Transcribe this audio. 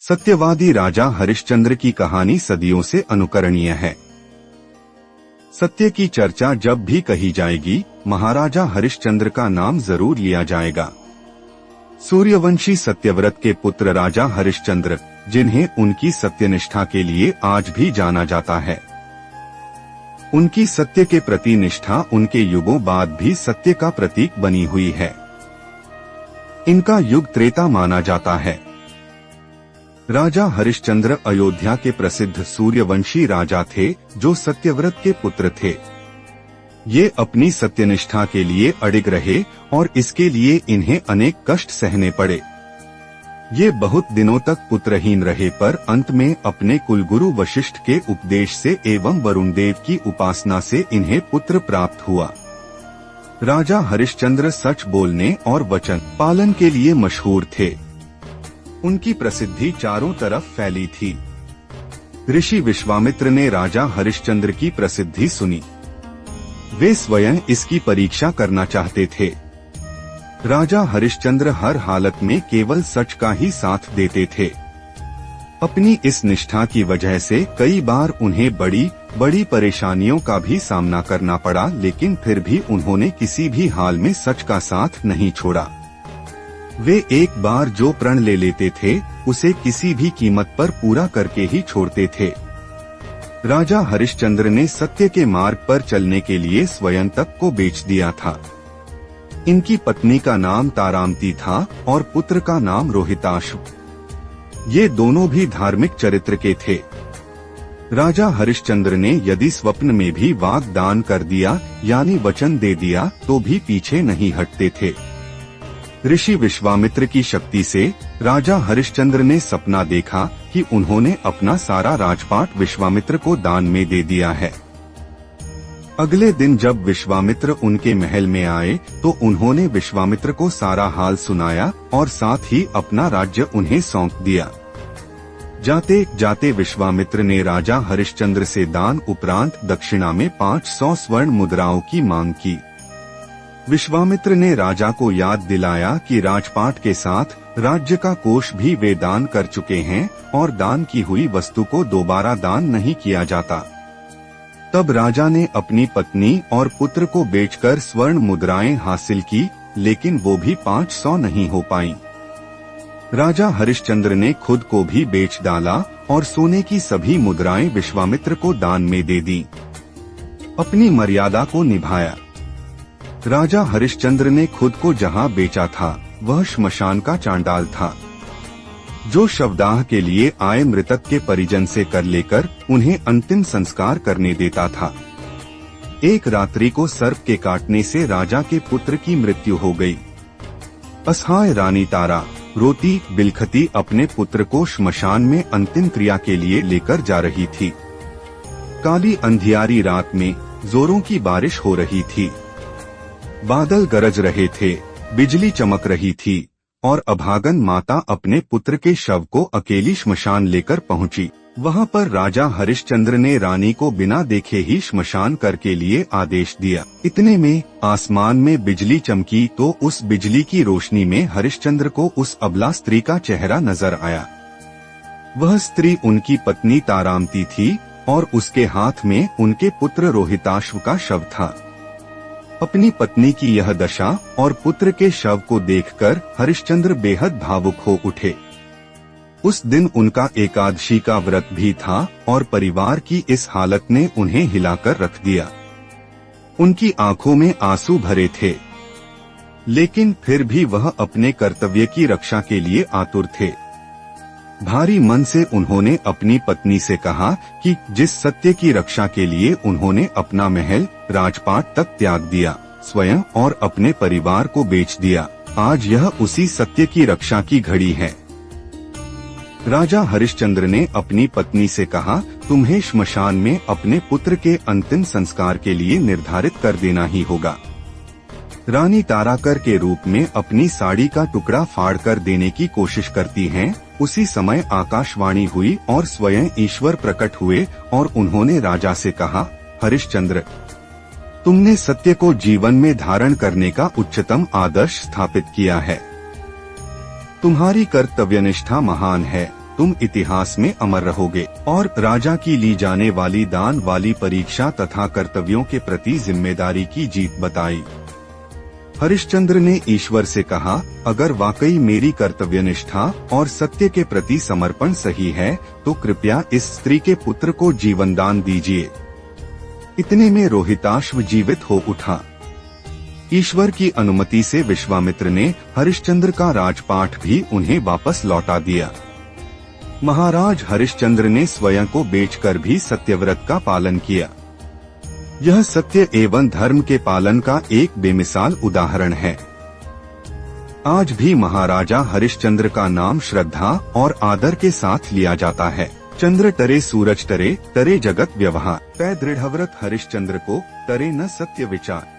सत्यवादी राजा हरिश्चंद्र की कहानी सदियों से अनुकरणीय है। सत्य की चर्चा जब भी कही जाएगी, महाराजा हरिश्चंद्र का नाम जरूर लिया जाएगा। सूर्यवंशी सत्यव्रत के पुत्र राजा हरिश्चंद्र, जिन्हें उनकी सत्यनिष्ठा के लिए आज भी जाना जाता है। उनकी सत्य के प्रति निष्ठा उनके युगों बाद भी सत्य का प्रतीक बनी हुई है। इनका युग त्रेता माना जाता है। राजा हरिश्चंद्र अयोध्या के प्रसिद्ध सूर्यवंशी राजा थे, जो सत्यव्रत के पुत्र थे। ये अपनी सत्यनिष्ठा के लिए अडिग रहे और इसके लिए इन्हें अनेक कष्ट सहने पड़े। ये बहुत दिनों तक पुत्रहीन रहे, पर अंत में अपने कुलगुरु वशिष्ठ के उपदेश से एवं वरुण देव की उपासना से इन्हें पुत्र प्राप्त हुआ। राजा हरिश्चंद्र सच बोलने और वचन पालन के लिए मशहूर थे। उनकी प्रसिद्धि चारों तरफ फैली थी। ऋषि विश्वामित्र ने राजा हरिश्चंद्र की प्रसिद्धि सुनी। वे स्वयं इसकी परीक्षा करना चाहते थे। राजा हरिश्चंद्र हर हालत में केवल सच का ही साथ देते थे। अपनी इस निष्ठा की वजह से कई बार उन्हें बड़ी बड़ी परेशानियों का भी सामना करना पड़ा, लेकिन फिर भी उन्होंने किसी भी हाल में सच का साथ नहीं छोड़ा। वे एक बार जो प्रण ले लेते थे, उसे किसी भी कीमत पर पूरा करके ही छोड़ते थे। राजा हरिश्चंद्र ने सत्य के मार्ग पर चलने के लिए स्वयं तक को बेच दिया था। इनकी पत्नी का नाम तारामती था और पुत्र का नाम रोहिताश्व। ये दोनों भी धार्मिक चरित्र के थे। राजा हरिश्चंद्र ने यदि स्वप्न में भी वाग्दान कर दिया, यानी वचन दे दिया, तो भी पीछे नहीं हटते थे। ऋषि विश्वामित्र की शक्ति से राजा हरिश्चंद्र ने सपना देखा कि उन्होंने अपना सारा राजपाट विश्वामित्र को दान में दे दिया है। अगले दिन जब विश्वामित्र उनके महल में आए, तो उन्होंने विश्वामित्र को सारा हाल सुनाया और साथ ही अपना राज्य उन्हें सौंप दिया। जाते जाते विश्वामित्र ने राजा हरिश्चंद्र से दान उपरांत दक्षिणा में 500 स्वर्ण मुद्राओं की मांग की। विश्वामित्र ने राजा को याद दिलाया कि राजपाट के साथ राज्य का कोष भी वे दान कर चुके हैं और दान की हुई वस्तु को दोबारा दान नहीं किया जाता। तब राजा ने अपनी पत्नी और पुत्र को बेचकर स्वर्ण मुद्राएं हासिल की, लेकिन वो भी 500 नहीं हो पाई। राजा हरिश्चंद्र ने खुद को भी बेच डाला और सोने की सभी मुद्राएं विश्वामित्र को दान में दे दी। अपनी मर्यादा को निभाया। राजा हरिश्चंद्र ने खुद को जहां बेचा था, वह श्मशान का चांडाल था, जो शवदाह के लिए आए मृतक के परिजन से कर लेकर उन्हें अंतिम संस्कार करने देता था। एक रात्रि को सर्प के काटने से राजा के पुत्र की मृत्यु हो गई। असहाय रानी तारा रोती बिलखती अपने पुत्र को श्मशान में अंतिम क्रिया के लिए लेकर जा रही थी। काली अंधियारी रात में जोरों की बारिश हो रही थी। बादल गरज रहे थे, बिजली चमक रही थी और अभागन माता अपने पुत्र के शव को अकेली श्मशान लेकर पहुंची। वहां पर राजा हरिश्चंद्र ने रानी को बिना देखे ही श्मशान कर के लिए आदेश दिया। इतने में आसमान में बिजली चमकी, तो उस बिजली की रोशनी में हरिश्चंद्र को उस अबला स्त्री का चेहरा नजर आया। वह स्त्री उनकी पत्नी तारामती थी और उसके हाथ में उनके पुत्र रोहिताश्व का शव था। अपनी पत्नी की यह दशा और पुत्र के शव को देखकर हरिश्चंद्र बेहद भावुक हो उठे। उस दिन उनका एकादशी का व्रत भी था और परिवार की इस हालत ने उन्हें हिलाकर रख दिया। उनकी आंखों में आंसू भरे थे, लेकिन फिर भी वह अपने कर्तव्य की रक्षा के लिए आतुर थे। भारी मन से उन्होंने अपनी पत्नी से कहा कि जिस सत्य की रक्षा के लिए उन्होंने अपना महल राजपाट तक त्याग दिया, स्वयं और अपने परिवार को बेच दिया, आज यह उसी सत्य की रक्षा की घड़ी है। राजा हरिश्चंद्र ने अपनी पत्नी से कहा, तुम्हें श्मशान में अपने पुत्र के अंतिम संस्कार के लिए निर्धारित कर देना ही होगा। रानी ताराकर के रूप में अपनी साड़ी का टुकड़ा फाड़ कर देने की कोशिश करती हैं। उसी समय आकाशवाणी हुई और स्वयं ईश्वर प्रकट हुए और उन्होंने राजा से कहा, हरिश्चंद्र, तुमने सत्य को जीवन में धारण करने का उच्चतम आदर्श स्थापित किया है। तुम्हारी कर्तव्यनिष्ठा महान है तुम इतिहास में अमर रहोगे। और राजा की ली जाने वाली दान वाली परीक्षा तथा कर्तव्यों के प्रति जिम्मेदारी की जीत बताई। हरिश्चंद्र ने ईश्वर से कहा, अगर वाकई मेरी कर्तव्यनिष्ठा और सत्य के प्रति समर्पण सही है तो कृपया इस स्त्री के पुत्र को जीवन दान दीजिए। इतने में रोहिताश्व जीवित हो उठा। ईश्वर की अनुमति से विश्वामित्र ने हरिश्चंद्र का राजपाट भी उन्हें वापस लौटा दिया। महाराज हरिश्चंद्र ने स्वयं को बेचकर भी सत्यव्रत का पालन किया। यह सत्य एवं धर्म के पालन का एक बेमिसाल उदाहरण है। आज भी महाराजा हरिश्चंद्र का नाम श्रद्धा और आदर के साथ लिया जाता है। चंद्र तरे सूरज तरे, तरे जगत व्यवहार। तय दृढ़व्रत हरिश्चंद्र को, तरे न सत्य विचार।